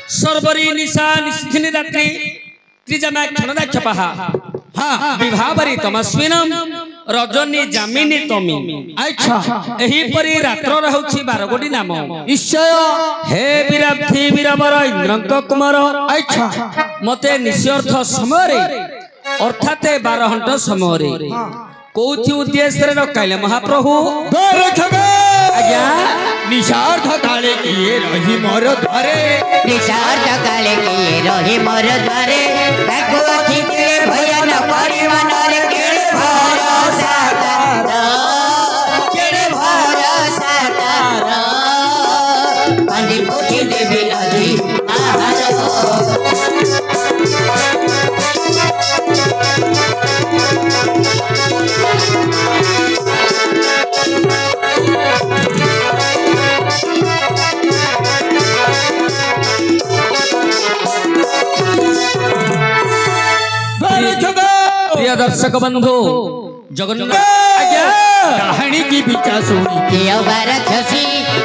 सर्वरी निशा निशिथिनी रात्रि त्रिजमा क्षणदाक्षपः विभावरी तमस्विनम रजनी जामिनी तमी। अच्छा एही परी रात्र रहउछि 12 गोटी नाम निश्चय हे विरार्थी वीरवर इंद्रंक कुमार। अच्छा मते निश्चर्थ समय अर्थात 12 घंटा समय कोथि उद्देश्य रे रखाइले महाप्रभु आज्ञा निशार्थ काले किए रही मोर द्वारे निशार्थ काले किए रही मोर द्वारे ताको अतिथे भयन परिवन रे केड़े भरोसा तार अंधी पोथी देवी नदी आहार प्रिय दर्शक बंधु जगन्नाथ कहानी की पीछा सुनी कियो बाराखसी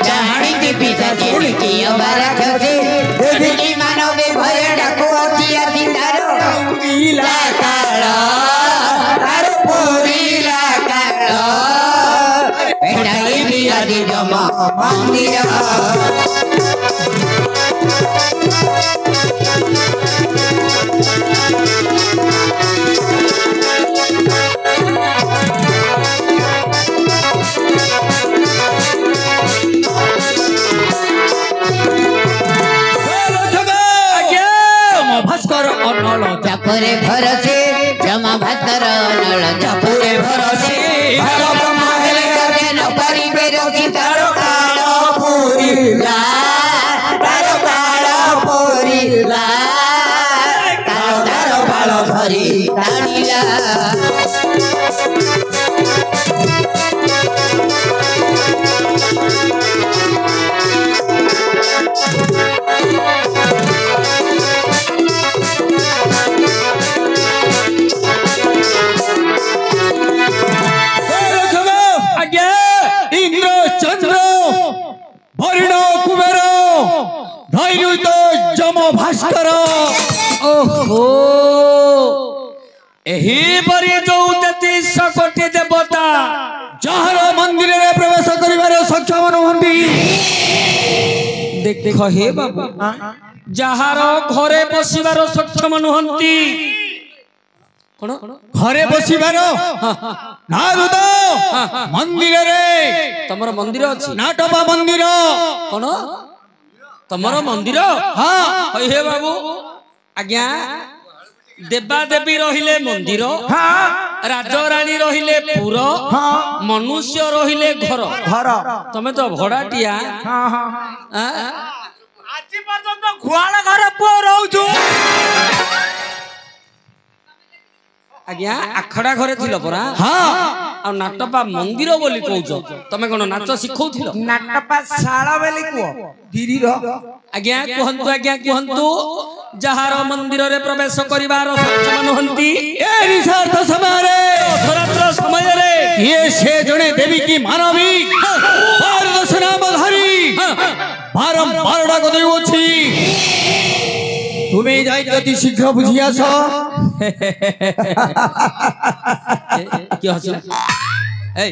कहानी की पीछा सुनी कियो बाराखसी देवी मानव भय डाको अति अति तारो नीला काला तारो पूरीला काला एटाई भी आदि जमा मंदिर जपरे भरसे जमा भातर नल जपरे भरसे भरम महले करके न परिबे रोची तारो कालो पूरीला तारो कालो पूरीला तारो तारो बालो धरी ताणीला ओहो एही परी जो 33 कोटी देवता जहर मंदिर रे प्रवेश करिवारे सक्षम नहंती देख हे बाबू जहार घरे बसिबार सक्षम नहंती कोन घरे बसिबार ना दुद मंदिर रे तमर मंदिर अछि नाटपा मंदिर कोन तमर मंदिर हां हे बाबू आज्ञा देवा देवी रहिले मंदिर राज रानी रहिले पुर मनुष्य रहिले घर घर तमे तो भड़ाटिया आज पर्यंत खुआला घर पो रहउछु आज्ञा आखड़ा घरे थिलो परा आ नाटपा मंदिर बोली कहउछो तमे कोन नाच सिखौथिलो नाटपा शाला बोली को गिरी रो आज्ञा कहंतु जहार मंदिर रे प्रवेश करिवार सक्षम नहंती ए निशार्थ समय रे अधरात्र समय रे ये से जने देवी की मानवी पारदर्शन बधारी बारंबार डाक देउछि तुम्हें जाई अति शीघ्र बुझियास की हसिला ए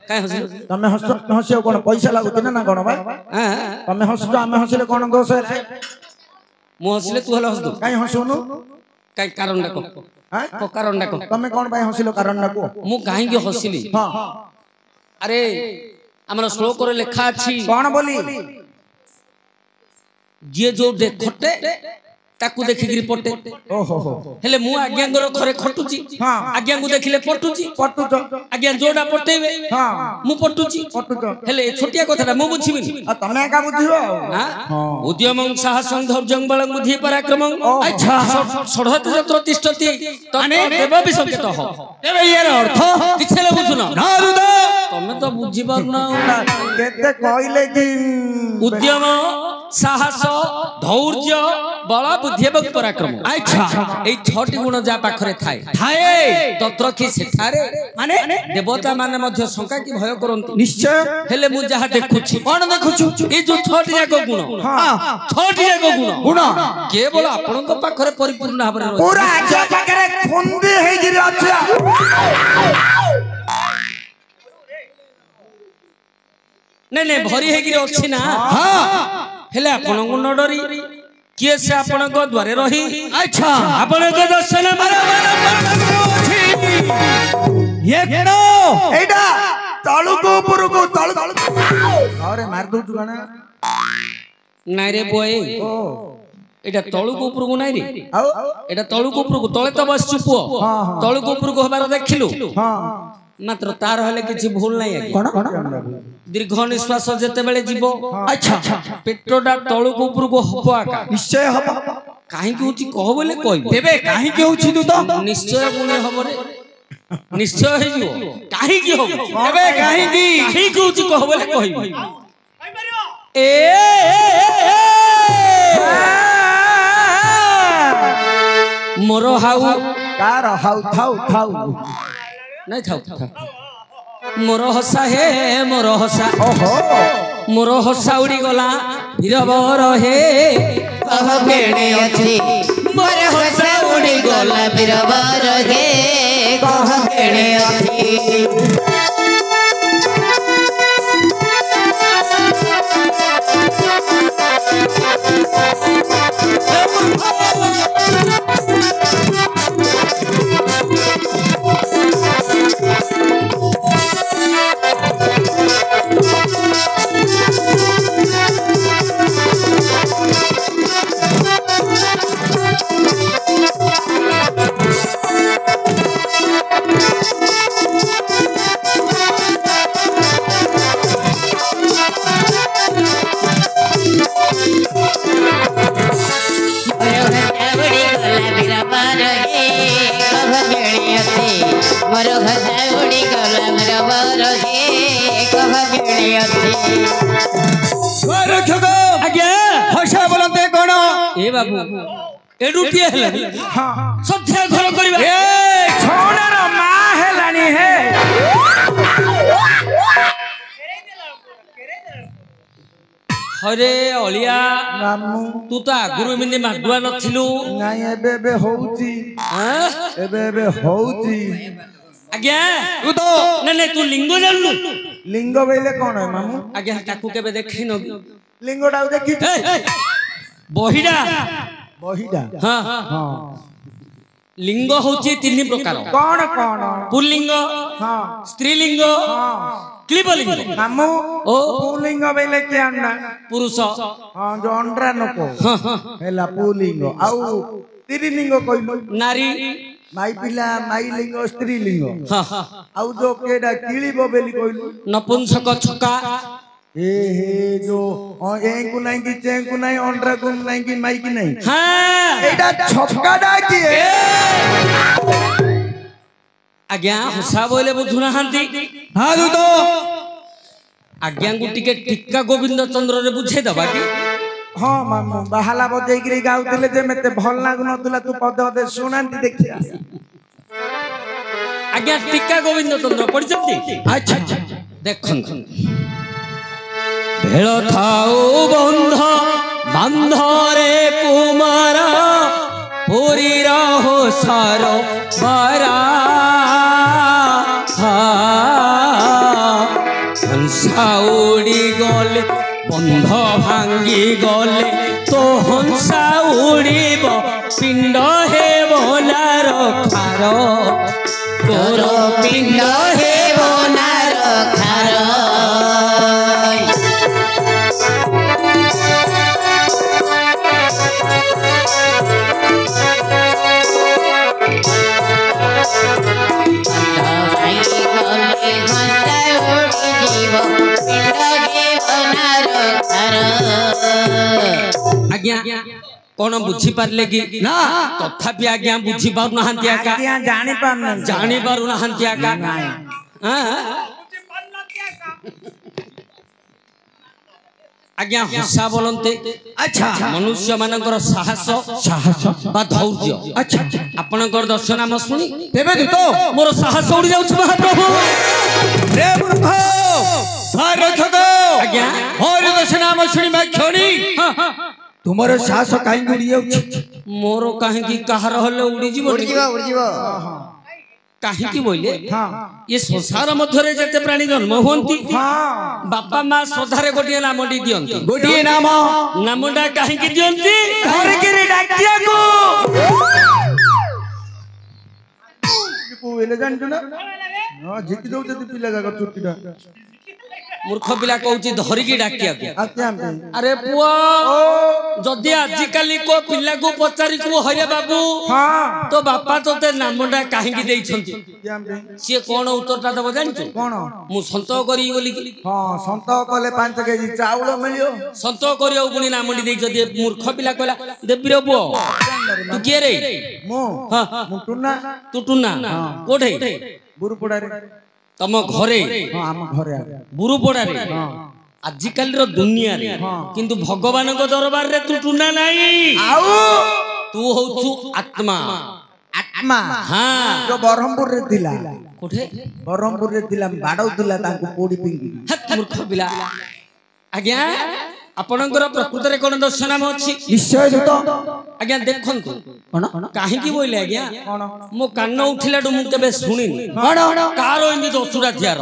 काय हसिलो तमे हसियो कोन पैसा लागुते ना कोन भाई तमे हसजो आमे हसिले कोन दोष है मु हसिले तू हल हसदो काय हसोनु काय कारण डाको हां को कारण डाको तमे कोन भाई हसिलो कारण डाको मु काहे के हसिली हां अरे हमर श्लोक रे लिखा अछि कोन बोली जे जो देखते ताकू देखि गिरी पटे ओहो हो हेले मु आज्ञा गोर खरे खटुची आज्ञा को देखिले पटुची पटुचो आज्ञा जोडा पटेबे हां मु पटुची पटुचो हेले छोटिया कथाटा मु बुझिबिनी आ तमे का बुझियो हां उद्यमं साहसं धैर्यं बलं बुद्धि पराक्रमं अच्छा षडहत जत्र तिष्ठति तने देव विसंकेत हो एबे यार अर्थ किछले बुझुना नारुद ତମେ ତ ବୁଝି ପାରୁନା କେତେ କହିଲେ କି ଉଦ୍ୟମ ସାହସ ଧୈର୍ଯ୍ୟ ବଳ ବୁଦ୍ଧି ଏବଂ ପରାକ୍ରମ ଆଚ୍ଛା এই 6ଟି ଗୁଣ যা ପାଖରେ ଥାଏ ତତ୍ର କି ସେଠାରେ ମାନେ ଦେବତା ମାନେ ମଧ୍ୟ ଶଙ୍କା କି ଭୟ କରନ୍ତି ନିଶ୍ଚୟ ହେଲେ ମୁଁ ଯାହା ଦେଖୁଛି କଣ ଦେଖୁଛୁ এই ଯୋଉ 6ଟି ଯାକ ଗୁଣ 6ଟି ଯାକ ଗୁଣ କେବଳ ଆପଣଙ୍କ ପାଖରେ ପରିପୂର୍ଣ୍ଣ ଭାବରେ ରହିଛି ପୁରା ଆଜ ପାଖରେ ଖୁନ୍ଦି ହେଇକିରି ଅଛି ନାଇଁ ନାଇଁ ଭରି ହେଇକିରି ଅଛି ନା ହେଲେ ଆପଣଙ୍କୁ ନ ଡରି କିଏ ସେ ଆପଣଙ୍କ ଦ୍ୱାରେ ରହି ଆଚ୍ଛା ଆପଣଙ୍କ ଦର୍ଶନ ଏଇଟା ତଳକୁ ଉପରକୁ ତଳୁ ଆରେ ମାରି ଦଉଛୁ କଣ ନାଇଁ ରେ ବଏ এটা তলুকু উপরকু নাই রে ଆଉ এটা তলুকু উপরকু তলে তো বসছু পুଅ তলুকু উপরকু হবার দেখিলু মাত্র তার হলে কিছু ভুল নাই আগে কোন কোন দীর্ঘ নিঃশ্বাস যেতেবেলে জীব আচ্ছা পেটটা তলুকু উপরকু হব আকা নিশ্চয় হব কাহিকি হচ্ছে কহ বলে কইব তেবে কাহিকি হଉଛି তু তো নিশ্চয় গুণে হব রে নিশ্চয় হই যাব কাহিকি হব তেবে কাহিকি কাহিকি হচ্ছে কহ বলে কইব এ মোর হাউ କାର ହାଉ ଥାଉ ଥାଉ নাই থাও মোর হসা হে মোর হসা ଓହୋ মোর হসা উড়ি গলা বীরবর হে কহ কেড়ে ଅଛି ମୋର ହସା ଉଡ଼ି ଗଲା ବୀରବର ହେ କହ କେଡ଼େ ଅଛି ମୋର ହସା ଉଡ଼ି ଗଲା ବୀରବର ହେ କହ କେଡ଼େ ଅଛି ରକ୍ଷକ আজ্ঞা ভাষা বলতে কোন এ বাবু এডুটিয়ে হেলানি সধ্যা ঘর করিবা এ ଛଣର ମା ହେଲାଣି ହେ হরে অলিয়া ମାମୁଁ তু তো আগুরু এমনি মাগুয়া নথিলু ନାଇଁ ଏବେ ଏବେ ହଉଛି হ্যাঁ ଏବେ ଏବେ ହଉଛି আজ্ঞা তু তো না না তু লিঙ্গ জানলু ଲିଙ୍ଗ ବୋଇଲେ କଣ ମାମୁଁ আজ্ঞା তাকু কেবে দেখেই নবি ଲିଙ୍ଗଟାକୁ ଦେଖିଛୁ বহিরা ବହିଟା হ্যাঁ ହଁ লিঙ্গ হচ্ছে 3 প্রকার କଣ କଣ পুল্লিঙ্গ ହଁ স্ত্রীলিঙ্গ ହଁ ক্লিবলিঙ্গ ମାମୁଁ ଓ ପୁଲିଙ୍ଗ ବୋଇଲେ କି ଆଣ୍ଡା পুরুষ ହଁ ଯୋଉ ଅଣ୍ଡ୍ରା ନକ ହେଲା ପୁଲିଙ୍ଗ ଆଉ ସ୍ତ୍ରୀଲିଙ୍ଗ କହିଲୁ নারী ମାଇ ପିଲା ମାଇ ଲିଙ୍ଗ ସ୍ତ୍ରୀ ଲିଙ୍ଗ হ্যাঁ হ্যাঁ ଆଉ ଯୋଉ କେଟା କିଳିବ ବୋଲି କହିଲୁ নপুংসক ছকা ଏ ହେ ଯୋଉ ଏଙ୍କୁ ନାଇଁ କି ଚେଙ୍କୁ ନାଇଁ ଅଣ୍ଡ୍ରାକୁ ନାଇଁ କି ମାଇକି ନାଇଁ হ্যাঁ ଏଇଟା ଛକାଟା କିଏ আজ্ঞা হসা বলে বুঝু নাহান্তি হ্যাঁ তু তো আজ্ঞাঙ্কু টিকে টিক্কা গোবিন্দ চন্দ্ରରେ বুঝাই দবা কি ହଁ ମାମୁଁ ବାହାଲା ବଜେଇକିରି ଗାଉଥିଲେ ଯେ ମତେ ଭଲ ଲାଗୁନଥିଲା ତୁ ପଦେ ପଦେ ଶୁଣାନ୍ତି ଦେଖିଆ আজ্ঞা টিক্কা গোবিন্দ চন্দ্র পড়িছন্তি আচ্ছা দেখন্তু ভেଳ থাও বন্ধ বান্ধরে কুমার পুরীর হোসার বারা হংসা উড়ি গলে বন্ধ ভাঙ্গি গলে তো হংসা উড়িব পিণ্ড হে বলার খার তোর পিণ্ড হে বনার খার আজ্ঞা কোন বুঝি পারলে কি না তথাপি আজ্ঞা বুঝি পারু নাহান্তি আকা ଆଜ୍ଞା ଜାଣି ପାରୁନାହାନ୍ତି জানি পারু নাহান্তি আকা হ্যাঁ आज्ञा हसा बोलते अच्छा मनुष्य मानकर साहस साहस बा धैर्य अच्छा आपनकर दर्शन नाम शुणी तेबे तो मोर साहस उड़ी जाउछ महाप्रभु रे मूर्ख रक्षक आज्ञा हरि दर्शन नाम शुणी मैं क्षणी तुमर साहस काई गुड़ी जाउछ मोर काहे की कहार हले उड़ी जीव उड़ीजिबो काहे की बोले हां ये संसार मध्यरे जते प्राणी जन्म होंती हां बापा मां सधारे गोटिए नामटी दियंती गोटिए नाम नामटा काहे की दियंती घर के रे डाकिया को को एले जानछु ना हां झिकी दउ जति पिला जागा चुटीटा मूर्ख पिला कहूची धरिकी डाकिया को आज्ञा अरे पुआ जदि आजि काली को पिला को पचारि को हरे बाबू हां तो बापा तोते नामटा काहे की देइछंती जामबे से कोन उत्तरटा देबो जानछु कोन मु संतो करी बोली हां संत कले 5 केजी चाउल मिलियो संतो करियो गुनी नामटी देइछ दे मूर्ख पिला कहला देबी रे पुआ तू के रे मो हां मुटुना तू टुना कोठे गुरुपड़ा रे तम घरे हां हम घरे बुरुपड़ा रे हां आजिकल रो दुनिया रे किंतु भगवान को दरबार रे तू टुना नाही आउ तू होछु आत्मा आत्मा हां जो बरहमपुर रे थिला कोठे बरहमपुर रे थिला बाडौ थिला तांको पोडी पिंगी हत मूर्ख पिला आज्ञा आपनकर प्रकृत रे कोन दर्शन नाम अछि निश्चय तो आज्ञा देखंतु कोन काहे की बोइले आज्ञा कोन मो कान उठिलाडू मु केबे सुनिनी कोन कार एंदी दसुरा थियार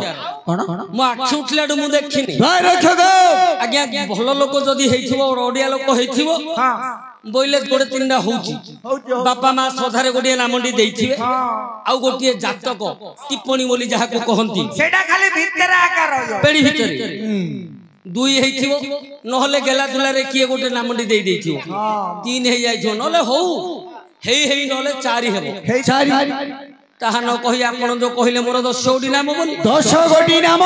कोन मो आखि उठिलाडू मु देखिनी रक्षक आज्ञा भल लोक जदी हेइथिबो ओडिया लोक हेइथिबो हां बोइले गोटे तीनटा होउची होउची बापा मां सधारे गोटे नामंडी देइथिबे आउ गोटे जातक टिप्पणी बोली जहा को कहंती सेटा खाली भीतर आकार हो पेड़ी भितरे दुई हेइथिबो नहले गेला दुला रे किए गोटे नामंडी देइ देइथिबो तीन हे जाइछो नले होउ हेइ हेइ नले चारि हेबो हे चारि ताहा न कहि आपण जो कहिले मोर 10 गोटी नाम बोली 10 गोटी नाम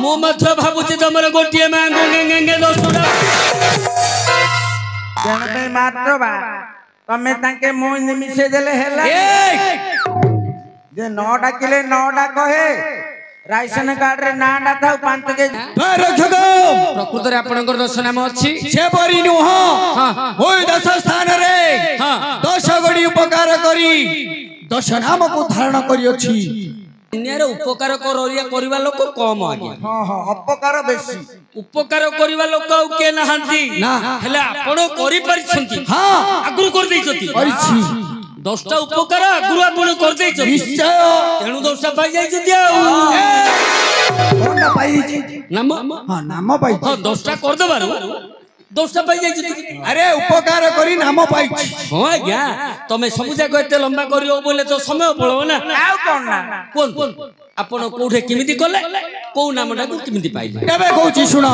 मो मथ भाबुची तमर गोटिए मांगो गेंगे 10टा जनते मात्र बा तमे ताके मो निमिसे देले हेला जे 9 डाकिले 9 कहे राशन कार्ड रे नाडा थाउ 5 के रक्षक प्रकृत रे आपनकर दर्शन नाम अछि से परि नुह ओइ 10 स्थान रे 10 गोटी उपकार करी 10 नाम को धारण करी अछि दुनिया रे उपकार करबा लोक कम आज्ञा हां हां अपकार बेसी उपकार करबा लोक au के नहांती ना हेले आपण करि परिछंती हां आगुर कर दैछंती परिछि 10टा उपकार आगुर आपण कर दैछंती निश्चय तेनु 10टा पाइ जाइछंती आउ कोन पाइ नाम हां नाम पाइ हां 10टा कर दबारु 10टा पाइ जाइछंती अरे उपकार करी नाम पाइ हां आज्ञा तमे सब जाक एते लंबा करियो बोले तो समय पळो ना आउ कोन ना कोन आपण कोठे किमिति कले को नामटा को किमिति पाइले एबे कहूची सुनो